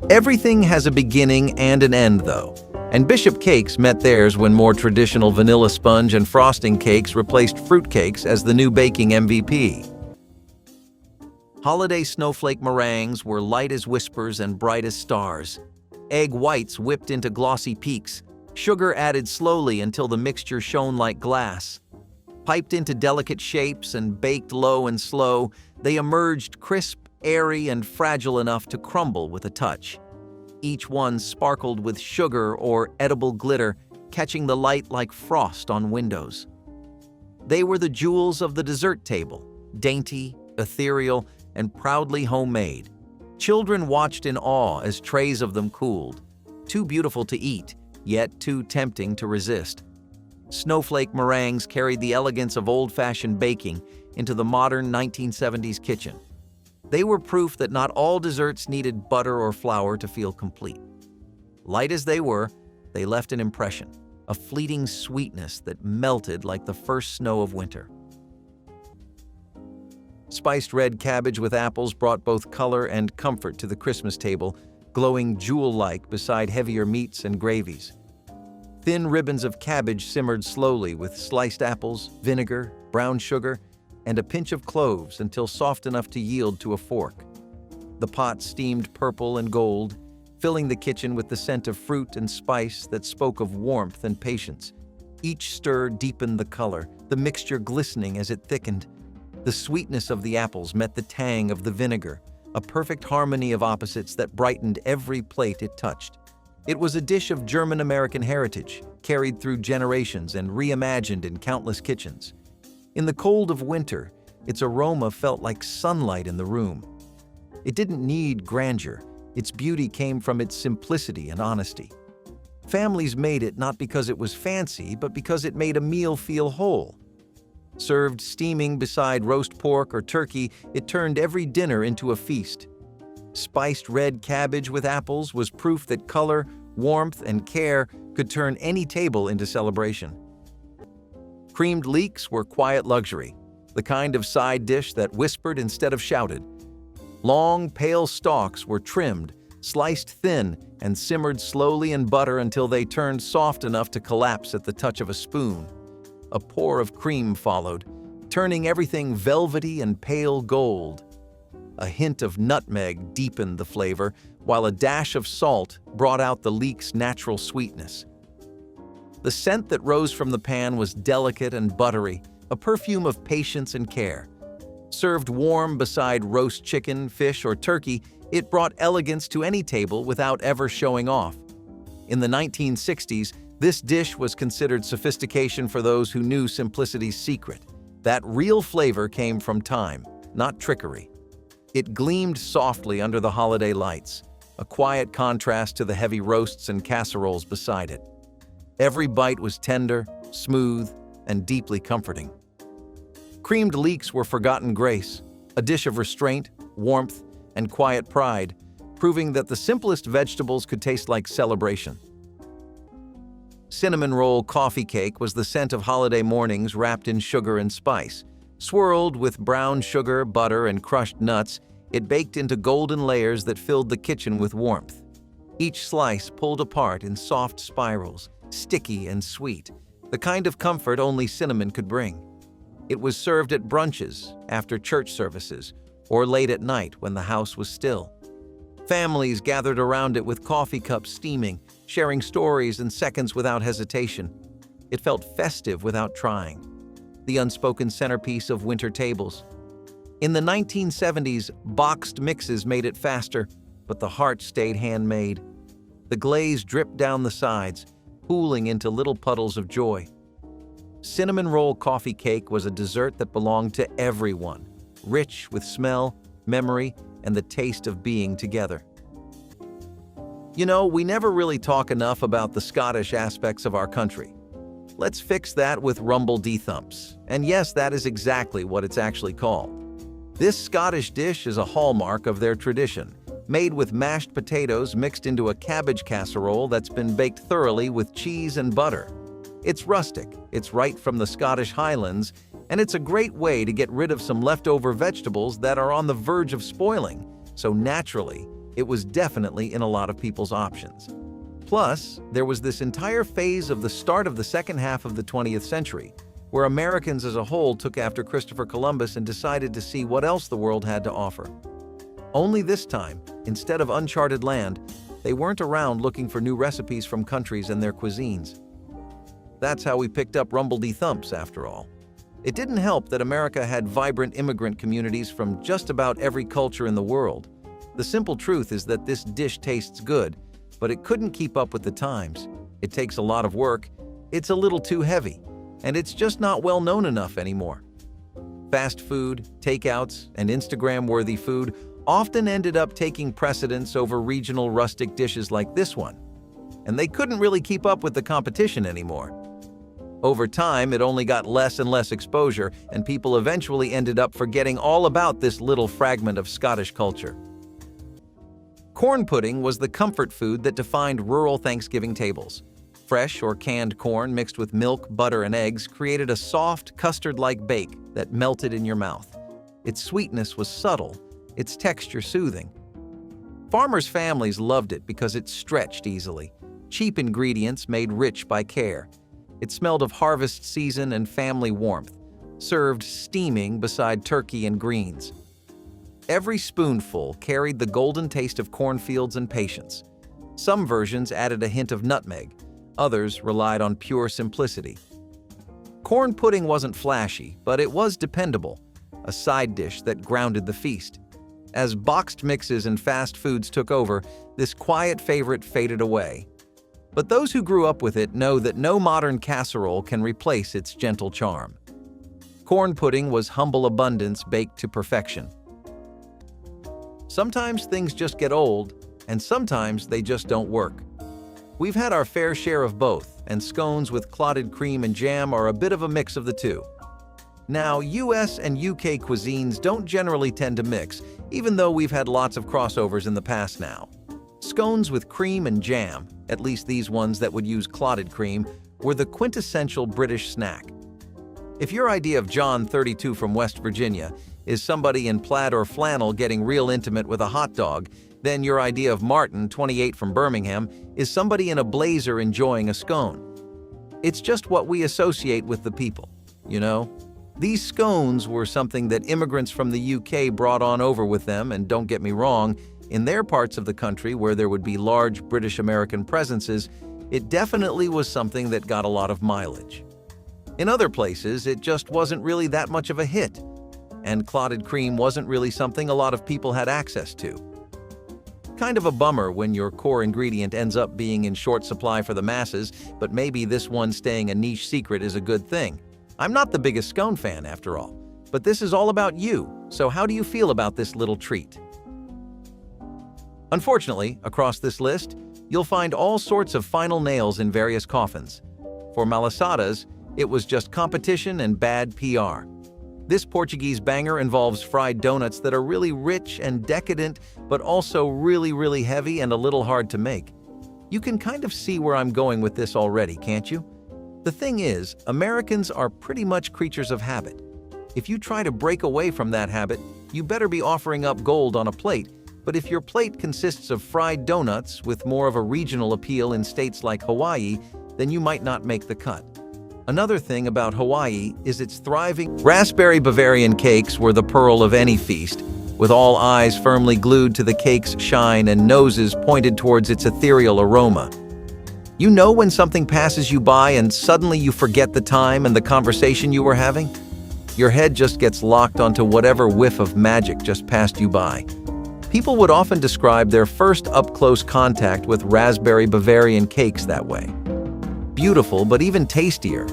Everything has a beginning and an end, though, and Bishop cakes met theirs when more traditional vanilla sponge and frosting cakes replaced fruitcakes as the new baking MVP. Holiday snowflake meringues were light as whispers and bright as stars. Egg whites whipped into glossy peaks, sugar added slowly until the mixture shone like glass. Piped into delicate shapes and baked low and slow, they emerged crisp, airy, and fragile enough to crumble with a touch. Each one sparkled with sugar or edible glitter, catching the light like frost on windows. They were the jewels of the dessert table, dainty, ethereal, and proudly homemade. Children watched in awe as trays of them cooled, too beautiful to eat, yet too tempting to resist. Snowflake meringues carried the elegance of old-fashioned baking into the modern 1970s kitchen. They were proof that not all desserts needed butter or flour to feel complete. Light as they were, they left an impression, a fleeting sweetness that melted like the first snow of winter. Spiced red cabbage with apples brought both color and comfort to the Christmas table, glowing jewel-like beside heavier meats and gravies. Thin ribbons of cabbage simmered slowly with sliced apples, vinegar, brown sugar, and a pinch of cloves until soft enough to yield to a fork. The pot steamed purple and gold, filling the kitchen with the scent of fruit and spice that spoke of warmth and patience. Each stir deepened the color, the mixture glistening as it thickened. The sweetness of the apples met the tang of the vinegar, a perfect harmony of opposites that brightened every plate it touched. It was a dish of German-American heritage, carried through generations and reimagined in countless kitchens. In the cold of winter, its aroma felt like sunlight in the room. It didn't need grandeur. Its beauty came from its simplicity and honesty. Families made it not because it was fancy, but because it made a meal feel whole. Served steaming beside roast pork or turkey, it turned every dinner into a feast. Spiced red cabbage with apples was proof that color, warmth, and care could turn any table into celebration. Creamed leeks were quiet luxury, the kind of side dish that whispered instead of shouted. Long, pale stalks were trimmed, sliced thin, and simmered slowly in butter until they turned soft enough to collapse at the touch of a spoon. A pour of cream followed, turning everything velvety and pale gold. A hint of nutmeg deepened the flavor, while a dash of salt brought out the leek's natural sweetness. The scent that rose from the pan was delicate and buttery, a perfume of patience and care. Served warm beside roast chicken, fish, or turkey, it brought elegance to any table without ever showing off. In the 1960s, this dish was considered sophistication for those who knew simplicity's secret. That real flavor came from time, not trickery. It gleamed softly under the holiday lights, a quiet contrast to the heavy roasts and casseroles beside it. Every bite was tender, smooth, and deeply comforting. Creamed leeks were forgotten grace, a dish of restraint, warmth, and quiet pride, proving that the simplest vegetables could taste like celebration. Cinnamon roll coffee cake was the scent of holiday mornings wrapped in sugar and spice. Swirled with brown sugar, butter, and crushed nuts, it baked into golden layers that filled the kitchen with warmth. Each slice pulled apart in soft spirals, sticky and sweet, the kind of comfort only cinnamon could bring. It was served at brunches, after church services, or late at night when the house was still. Families gathered around it with coffee cups steaming, sharing stories and seconds without hesitation. It felt festive without trying, the unspoken centerpiece of winter tables. In the 1970s, boxed mixes made it faster, but the heart stayed handmade. The glaze dripped down the sides, pooling into little puddles of joy. Cinnamon roll coffee cake was a dessert that belonged to everyone, rich with smell, memory, and the taste of being together. You know, we never really talk enough about the Scottish aspects of our country. Let's fix that with rumble thumps. And yes, that is exactly what it's actually called. This Scottish dish is a hallmark of their tradition, made with mashed potatoes mixed into a cabbage casserole that's been baked thoroughly with cheese and butter. It's rustic, it's right from the Scottish Highlands, and it's a great way to get rid of some leftover vegetables that are on the verge of spoiling, so naturally, it was definitely in a lot of people's options. Plus, there was this entire phase of the start of the second half of the 20th century, where Americans as a whole took after Christopher Columbus and decided to see what else the world had to offer. Only this time, instead of uncharted land, they weren't around looking for new recipes from countries and their cuisines. That's how we picked up rumbledy thumps, after all. It didn't help that America had vibrant immigrant communities from just about every culture in the world. The simple truth is that this dish tastes good, but it couldn't keep up with the times. It takes a lot of work, it's a little too heavy, and it's just not well known enough anymore. Fast food, takeouts, and Instagram-worthy food often ended up taking precedence over regional rustic dishes like this one, and they couldn't really keep up with the competition anymore. Over time, it only got less and less exposure, and people eventually ended up forgetting all about this little fragment of Scottish culture. Corn pudding was the comfort food that defined rural Thanksgiving tables. Fresh or canned corn mixed with milk, butter, and eggs created a soft, custard-like bake that melted in your mouth. Its sweetness was subtle, its texture soothing. Farmers' families loved it because it stretched easily. Cheap ingredients made rich by care. It smelled of harvest season and family warmth, served steaming beside turkey and greens. Every spoonful carried the golden taste of cornfields and patience. Some versions added a hint of nutmeg, others relied on pure simplicity. Corn pudding wasn't flashy, but it was dependable, a side dish that grounded the feast. As boxed mixes and fast foods took over, this quiet favorite faded away. But those who grew up with it know that no modern casserole can replace its gentle charm. Corn pudding was humble abundance baked to perfection. Sometimes things just get old, and sometimes they just don't work. We've had our fair share of both, and scones with clotted cream and jam are a bit of a mix of the two. Now, US and UK cuisines don't generally tend to mix, even though we've had lots of crossovers in the past now. Scones with cream and jam, at least these ones that would use clotted cream, were the quintessential British snack. If your idea of John, 32 from West Virginia, is somebody in plaid or flannel getting real intimate with a hot dog, then your idea of Martin, 28 from Birmingham, is somebody in a blazer enjoying a scone. It's just what we associate with the people, you know? These scones were something that immigrants from the UK brought on over with them, and don't get me wrong, in their parts of the country where there would be large British-American presences, it definitely was something that got a lot of mileage. In other places, it just wasn't really that much of a hit, and clotted cream wasn't really something a lot of people had access to. Kind of a bummer when your core ingredient ends up being in short supply for the masses, but maybe this one staying a niche secret is a good thing. I'm not the biggest scone fan, after all, but this is all about you, so how do you feel about this little treat? Unfortunately, across this list, you'll find all sorts of final nails in various coffins. For Molasses, it was just competition and bad PR. This Portuguese banger involves fried donuts that are really rich and decadent, but also really heavy and a little hard to make. You can kind of see where I'm going with this already, can't you? The thing is, Americans are pretty much creatures of habit. If you try to break away from that habit, you better be offering up gold on a plate, but if your plate consists of fried donuts with more of a regional appeal in states like Hawaii, then you might not make the cut. Another thing about Hawaii is its thriving raspberry Bavarian cakes were the pearl of any feast, with all eyes firmly glued to the cake's shine and noses pointed towards its ethereal aroma. You know when something passes you by and suddenly you forget the time and the conversation you were having? Your head just gets locked onto whatever whiff of magic just passed you by. People would often describe their first up-close contact with raspberry Bavarian cakes that way. Beautiful, but even tastier.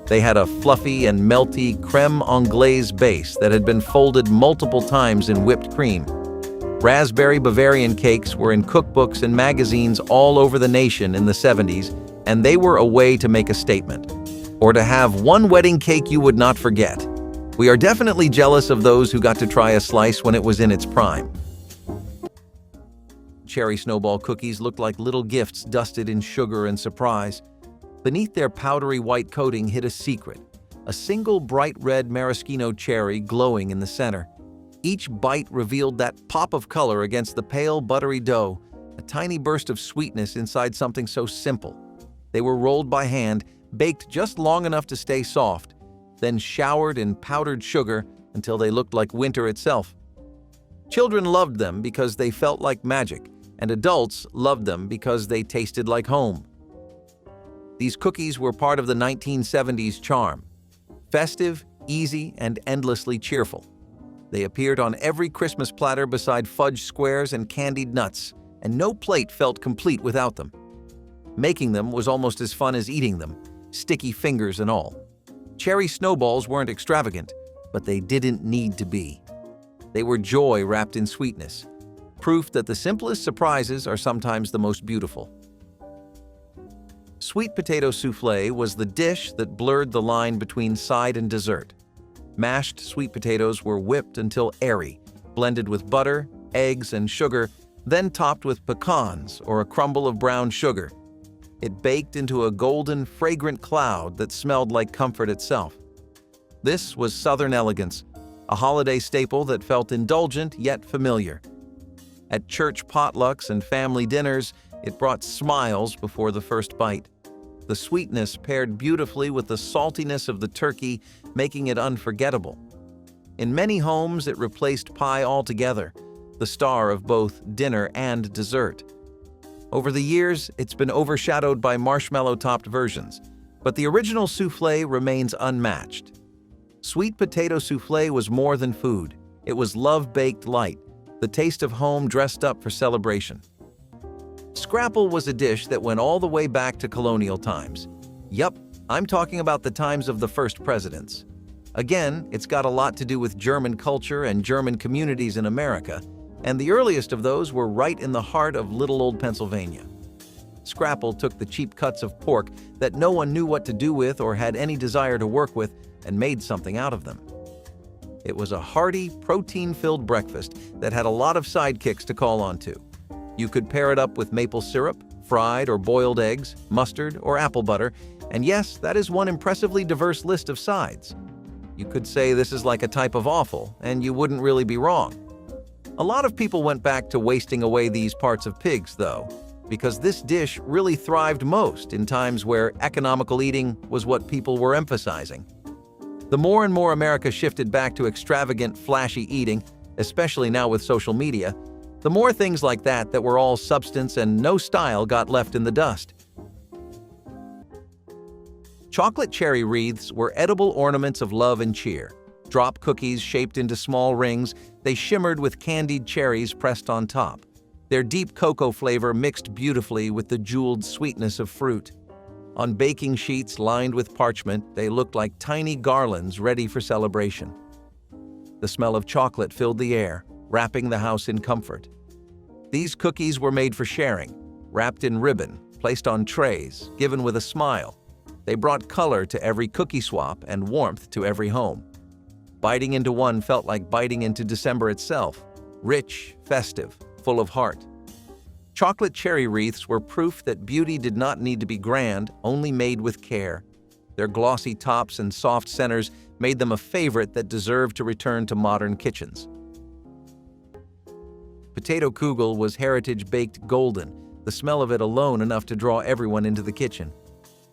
They had a fluffy and melty crème anglaise base that had been folded multiple times in whipped cream. Raspberry Bavarian cakes were in cookbooks and magazines all over the nation in the 70s, and they were a way to make a statement, or to have one wedding cake you would not forget. We are definitely jealous of those who got to try a slice when it was in its prime. Cherry snowball cookies looked like little gifts dusted in sugar and surprise. Beneath their powdery white coating hid a secret, a single bright red maraschino cherry glowing in the center. Each bite revealed that pop of color against the pale, buttery dough, a tiny burst of sweetness inside something so simple. They were rolled by hand, baked just long enough to stay soft, then showered in powdered sugar until they looked like winter itself. Children loved them because they felt like magic, and adults loved them because they tasted like home. These cookies were part of the 1970s charm. Festive, easy, and endlessly cheerful. They appeared on every Christmas platter beside fudge squares and candied nuts, and no plate felt complete without them. Making them was almost as fun as eating them, sticky fingers and all. Cherry snowballs weren't extravagant, but they didn't need to be. They were joy wrapped in sweetness, proof that the simplest surprises are sometimes the most beautiful. Sweet potato soufflé was the dish that blurred the line between side and dessert. Mashed sweet potatoes were whipped until airy, blended with butter, eggs, and sugar, then topped with pecans or a crumble of brown sugar. It baked into a golden, fragrant cloud that smelled like comfort itself. This was Southern elegance, a holiday staple that felt indulgent yet familiar. At church potlucks and family dinners, it brought smiles before the first bite. The sweetness paired beautifully with the saltiness of the turkey, making it unforgettable. In many homes, it replaced pie altogether, the star of both dinner and dessert. Over the years, it's been overshadowed by marshmallow-topped versions, but the original soufflé remains unmatched. Sweet potato soufflé was more than food. It was love-baked light, the taste of home dressed up for celebration. Scrapple was a dish that went all the way back to colonial times. Yup, I'm talking about the times of the first presidents. Again, it's got a lot to do with German culture and German communities in America, and the earliest of those were right in the heart of little old Pennsylvania. Scrapple took the cheap cuts of pork that no one knew what to do with or had any desire to work with and made something out of them. It was a hearty, protein-filled breakfast that had a lot of sidekicks to call on to. You could pair it up with maple syrup, fried or boiled eggs, mustard, or apple butter, and yes, that is one impressively diverse list of sides. You could say this is like a type of offal, and you wouldn't really be wrong. A lot of people went back to wasting away these parts of pigs, though, because this dish really thrived most in times where economical eating was what people were emphasizing. The more and more America shifted back to extravagant, flashy eating, especially now with social media, the more things like that were all substance and no style got left in the dust. Chocolate cherry wreaths were edible ornaments of love and cheer. Drop cookies shaped into small rings, they shimmered with candied cherries pressed on top. Their deep cocoa flavor mixed beautifully with the jeweled sweetness of fruit. On baking sheets lined with parchment, they looked like tiny garlands ready for celebration. The smell of chocolate filled the air, wrapping the house in comfort. These cookies were made for sharing, wrapped in ribbon, placed on trays, given with a smile. They brought color to every cookie swap and warmth to every home. Biting into one felt like biting into December itself, rich, festive, full of heart. Chocolate cherry wreaths were proof that beauty did not need to be grand, only made with care. Their glossy tops and soft centers made them a favorite that deserved to return to modern kitchens. Potato kugel was heritage baked golden, the smell of it alone enough to draw everyone into the kitchen.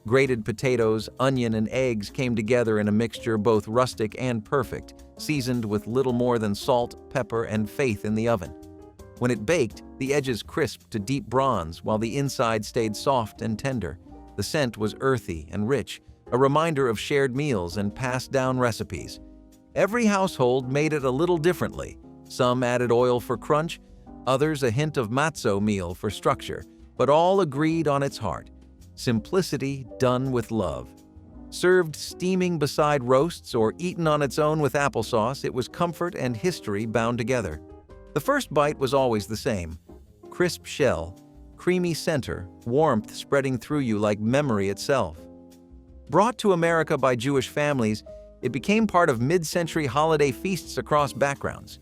Grated potatoes, onion, and eggs came together in a mixture both rustic and perfect, seasoned with little more than salt, pepper, and faith in the oven. When it baked, the edges crisped to deep bronze while the inside stayed soft and tender. The scent was earthy and rich, a reminder of shared meals and passed down recipes. Every household made it a little differently. Some added oil for crunch, others a hint of matzo meal for structure, but all agreed on its heart. Simplicity done with love. Served steaming beside roasts or eaten on its own with applesauce, it was comfort and history bound together. The first bite was always the same. Crisp shell, creamy center, warmth spreading through you like memory itself. Brought to America by Jewish families, it became part of mid-century holiday feasts across backgrounds.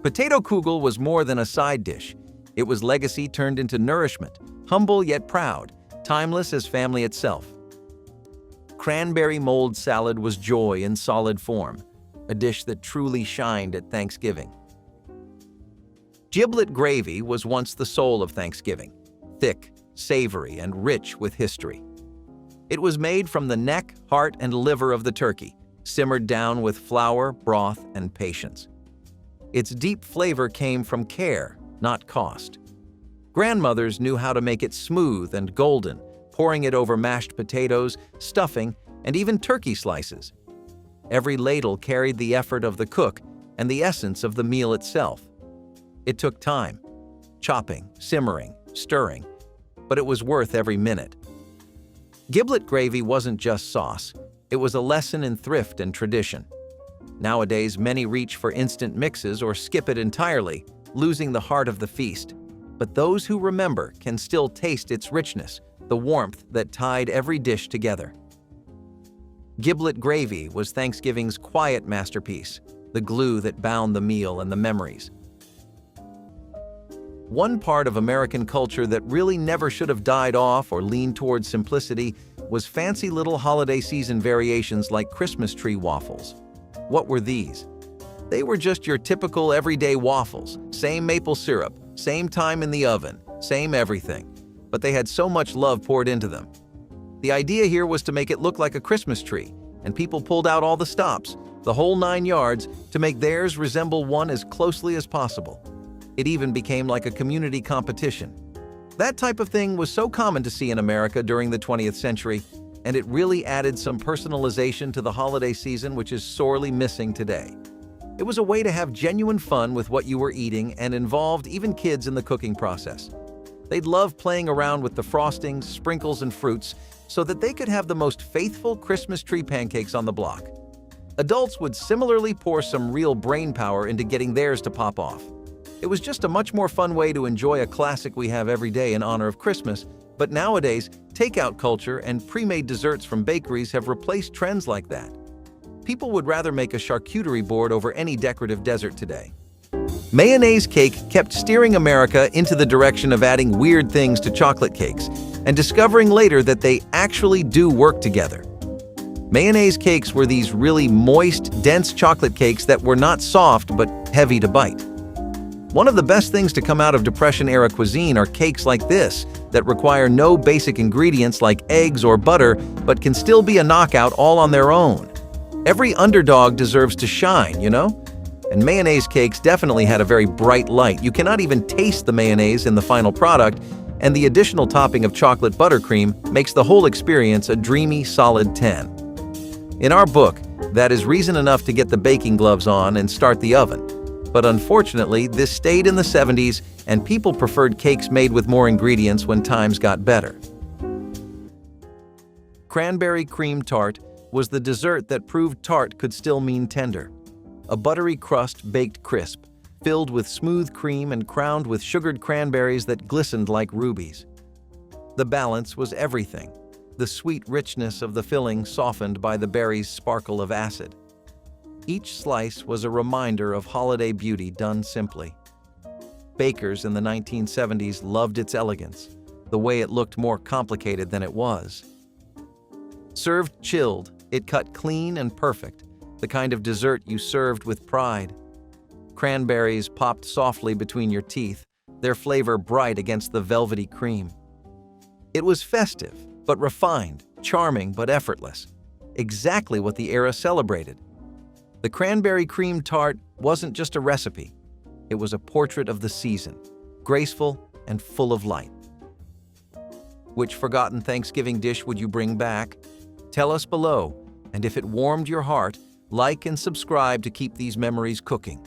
Potato kugel was more than a side dish. It was legacy turned into nourishment, humble yet proud, timeless as family itself. Cranberry mold salad was joy in solid form, a dish that truly shined at Thanksgiving. Giblet gravy was once the soul of Thanksgiving, thick, savory, and rich with history. It was made from the neck, heart, and liver of the turkey, simmered down with flour, broth, and patience. Its deep flavor came from care, not cost. Grandmothers knew how to make it smooth and golden, pouring it over mashed potatoes, stuffing, and even turkey slices. Every ladle carried the effort of the cook and the essence of the meal itself. It took time, chopping, simmering, stirring, but it was worth every minute. Giblet gravy wasn't just sauce, it was a lesson in thrift and tradition. Nowadays, many reach for instant mixes or skip it entirely, losing the heart of the feast. But those who remember can still taste its richness, the warmth that tied every dish together. Giblet gravy was Thanksgiving's quiet masterpiece, the glue that bound the meal and the memories. One part of American culture that really never should have died off or leaned towards simplicity was fancy little holiday season variations like Christmas tree waffles. What were these? They were just your typical everyday waffles, same maple syrup, same time in the oven, same everything, but they had so much love poured into them. The idea here was to make it look like a Christmas tree, and people pulled out all the stops, the whole 9 yards, to make theirs resemble one as closely as possible. It even became like a community competition. That type of thing was so common to see in America during the 20th century, and it really added some personalization to the holiday season, which is sorely missing today. It was a way to have genuine fun with what you were eating and involved even kids in the cooking process. They'd love playing around with the frostings, sprinkles, and fruits so that they could have the most faithful Christmas tree pancakes on the block. Adults would similarly pour some real brain power into getting theirs to pop off. It was just a much more fun way to enjoy a classic we have every day in honor of Christmas, but nowadays, takeout culture and pre-made desserts from bakeries have replaced trends like that. People would rather make a charcuterie board over any decorative dessert today. Mayonnaise cake kept steering America into the direction of adding weird things to chocolate cakes and discovering later that they actually do work together. Mayonnaise cakes were these really moist, dense chocolate cakes that were not soft but heavy to bite. One of the best things to come out of Depression-era cuisine are cakes like this that require no basic ingredients like eggs or butter but can still be a knockout all on their own. Every underdog deserves to shine, you know? And mayonnaise cakes definitely had a very bright light. You cannot even taste the mayonnaise in the final product, and the additional topping of chocolate buttercream makes the whole experience a dreamy, solid 10. In our book, that is reason enough to get the baking gloves on and start the oven. But unfortunately, this stayed in the 70s, and people preferred cakes made with more ingredients when times got better. Cranberry cream tart was the dessert that proved tart could still mean tender. A buttery crust baked crisp, filled with smooth cream and crowned with sugared cranberries that glistened like rubies. The balance was everything. the sweet richness of the filling softened by the berries' sparkle of acid. Each slice was a reminder of holiday beauty done simply. Bakers in the 1970s loved its elegance, the way it looked more complicated than it was. Served chilled, it cut clean and perfect, the kind of dessert you served with pride. Cranberries popped softly between your teeth, their flavor bright against the velvety cream. It was festive, but refined, charming but effortless, exactly what the era celebrated. The cranberry cream tart wasn't just a recipe, it was a portrait of the season, graceful and full of light. Which forgotten Thanksgiving dish would you bring back? Tell us below, and if it warmed your heart, like and subscribe to keep these memories cooking.